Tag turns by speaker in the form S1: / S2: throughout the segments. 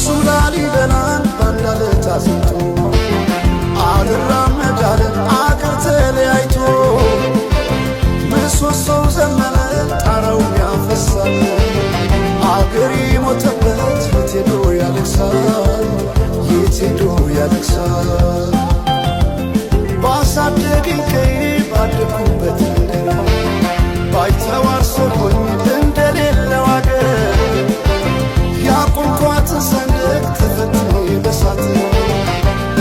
S1: አክሱም ላሊበላን ባንዳለት አስቶ አልራመድ አለ አገር ተለያይቶ ምሰሶው ዘመነ ጣራው ያፈሳል አገር ሞተበት የት ሄዶ ያለቅሳል የት ሄዶ ያለቅሳል ባሳደገኝ ቀዬ ባደኩበት ባይተዋር ሰሆኝ እንደሌለው አገር ያቆምኳትን ሰንደቅ ተፈትኜ በሳት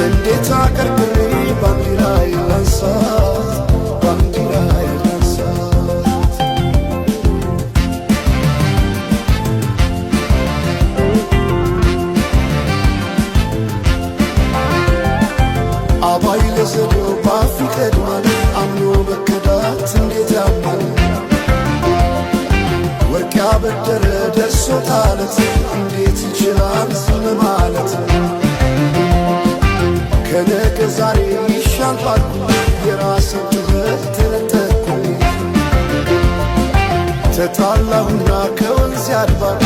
S1: እንዴት አቀርቅሬ ባንዲራዬ ላንሳት ባንዲራዬ ላንሳት አባይ ለዘዴው ባፍ ይቀድማል አምኖ መከዳት እንዴት ያማል ወርቅ ያበደረ ደርሶት አለት እንዴት ይችላል ዝም ማለት ከነገ ዛሬ ይሻል ባልኩ የራሴን ትምህርት ተነጠቅኩ ተጣላሁና ከወንዝ ያድባል